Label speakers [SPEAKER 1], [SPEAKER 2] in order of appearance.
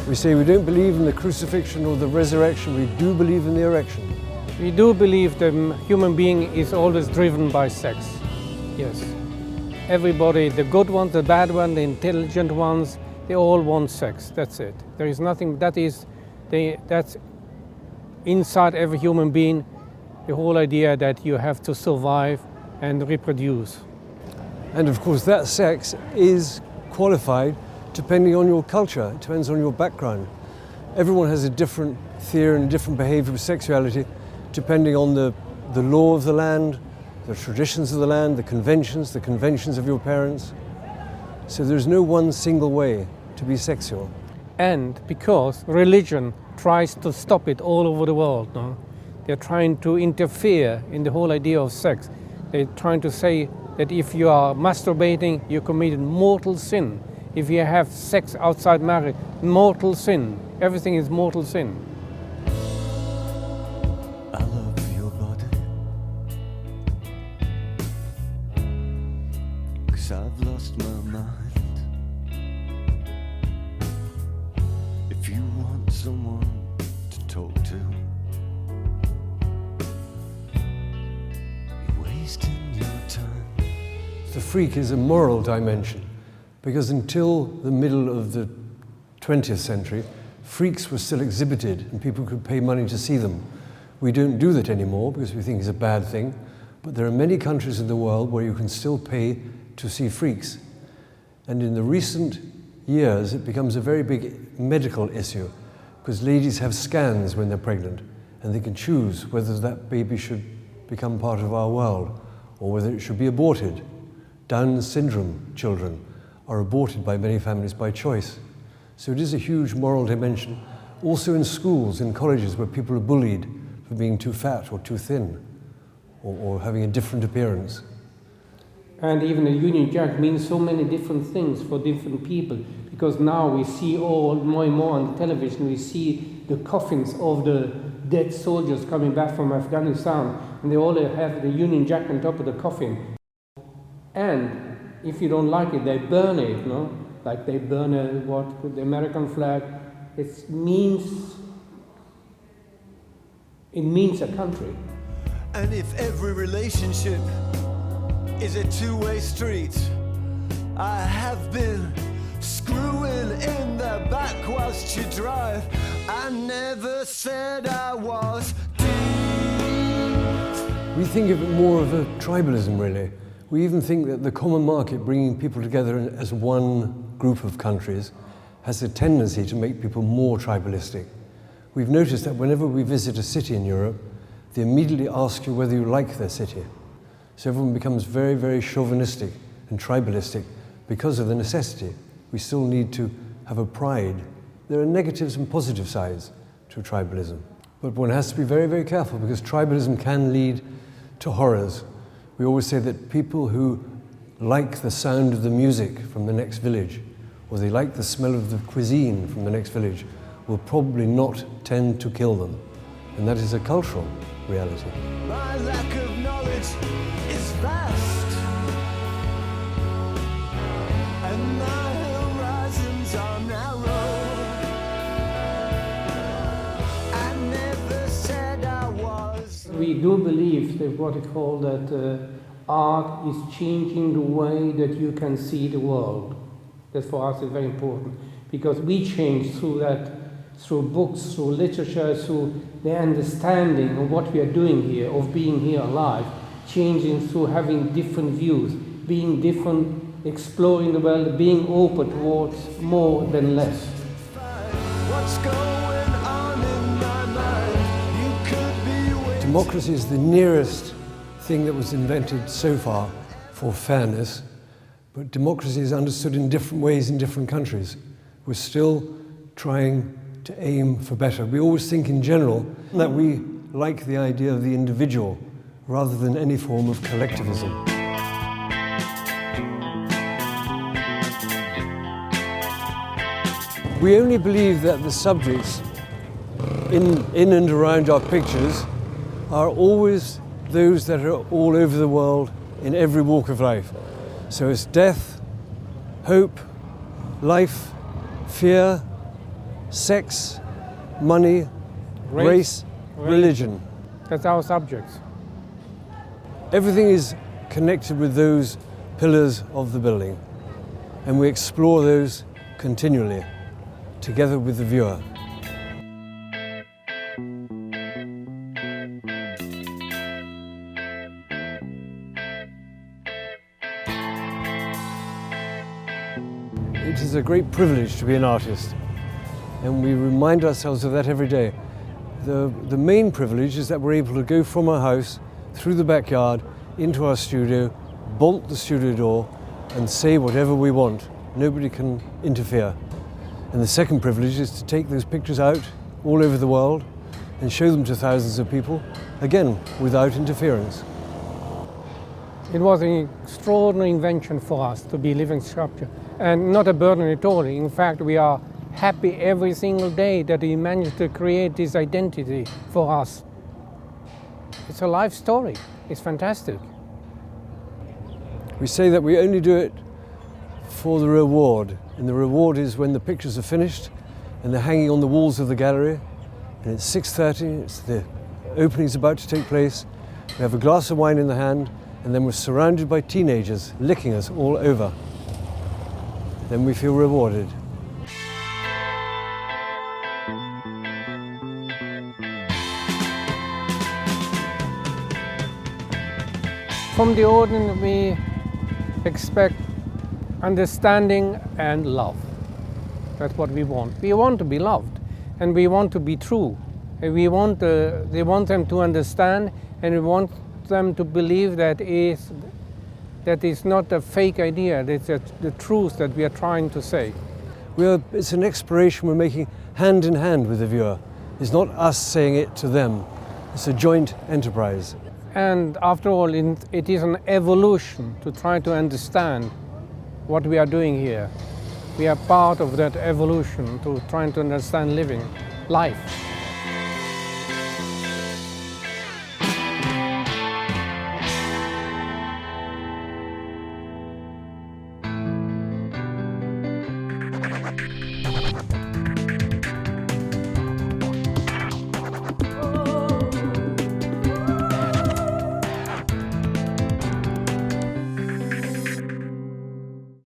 [SPEAKER 1] We say we don't believe in the crucifixion or the resurrection, we do believe in the erection.
[SPEAKER 2] We do believe the human being is always driven by sex, yes. Everybody, the good ones, the bad ones, the intelligent ones, they all want sex, that's it. There is nothing, that's inside every human being, the whole idea that you have to survive and reproduce.
[SPEAKER 1] And of course that sex is qualified depending on your culture, it depends on your background. Everyone has a different theory and different behavior with sexuality depending on the law of the land, the traditions of the land, the conventions of your parents. So there's no one single way to be sexual.
[SPEAKER 2] And because religion tries to stop it all over the world, no? They're trying to interfere in the whole idea of sex. They're trying to say that if you are masturbating, you committed mortal sin. If you have sex outside marriage, mortal sin. Everything is mortal sin.
[SPEAKER 3] I love your body, 'cause I've lost my mind. If you want someone to talk to, you're wasting your time.
[SPEAKER 1] The freak is a moral dimension, because until the middle of the 20th century, freaks were still exhibited and people could pay money to see them. We don't do that anymore because we think it's a bad thing, but there are many countries in the world where you can still pay to see freaks. And in the recent years, it becomes a very big medical issue, because ladies have scans when they're pregnant, and they can choose whether that baby should become part of our world, or whether it should be aborted. Down syndrome children are aborted by many families by choice. So it is a huge moral dimension. Also in schools, in colleges, where people are bullied for being too fat or too thin, or having a different appearance.
[SPEAKER 2] And even a Union Jack means so many different things for different people, because now we see all more and more on the television, we see the coffins of the dead soldiers coming back from Afghanistan, and they all have the Union Jack on top of the coffin. And if you don't like it, they burn it, no? Like they burn the American flag. It means a country.
[SPEAKER 3] And if every relationship is a two-way street, I have been screwing in the back whilst you drive. I never said I was deep.
[SPEAKER 1] We think of it more of a tribalism, really. We even think that the common market, bringing people together as one group of countries, has a tendency to make people more tribalistic. We've noticed that whenever we visit a city in Europe, they immediately ask you whether you like their city. So everyone becomes very, very chauvinistic and tribalistic because of the necessity. We still need to have a pride. There are negatives and positive sides to tribalism. But one has to be very, very careful, because tribalism can lead to horrors. We always say that people who like the sound of the music from the next village, or they like the smell of the cuisine from the next village, will probably not tend to kill them. And that is a cultural reality.
[SPEAKER 3] My lack of knowledge is vast, and my horizons are narrow. I never said I was.
[SPEAKER 2] We do believe that what it called that art is changing the way that you can see the world. That for us is very important, because we change through that, through books, through literature, through the understanding of what we are doing here, of being here alive, changing through having different views, being different, exploring the world, being open towards more than less.
[SPEAKER 3] What's going on in my mind? You could be waiting.
[SPEAKER 1] Democracy is the nearest thing that was invented so far for fairness, but democracy is understood in different ways in different countries. We're still trying to aim for better. We always think in general that we like the idea of the individual rather than any form of collectivism. We only believe that the subjects in and around our pictures are always those that are all over the world in every walk of life. So it's death, hope, life, fear, sex, money, race, religion.
[SPEAKER 2] That's our subjects.
[SPEAKER 1] Everything is connected with those pillars of the building, and we explore those continually, together with the viewer. It is a great privilege to be an artist, and we remind ourselves of that every day. The main privilege is that we're able to go from our house, through the backyard, into our studio, bolt the studio door, and say whatever we want. Nobody can interfere. And the second privilege is to take those pictures out all over the world and show them to thousands of people, again, without interference.
[SPEAKER 2] It was an extraordinary invention for us to be living sculpture, and not a burden at all. In fact, we are happy every single day that we managed to create this identity for us. It's a life story. It's fantastic.
[SPEAKER 1] We say that we only do it for the reward, and the reward is when the pictures are finished and they're hanging on the walls of the gallery, and it's 6:30, it's the opening's about to take place, we have a glass of wine in the hand, and then we're surrounded by teenagers licking us all over. Then we feel rewarded.
[SPEAKER 2] From the audience, we expect understanding and love. That's what we want. We want to be loved, and we want to be true. And they want them to understand, and we want them to believe that is not a fake idea, that's the truth that we are trying to say.
[SPEAKER 1] It's an exploration we're making hand in hand with the viewer. It's not us saying it to them. It's a joint enterprise.
[SPEAKER 2] And after all, it is an evolution to try to understand what we are doing here. We are part of that evolution to trying to understand living life.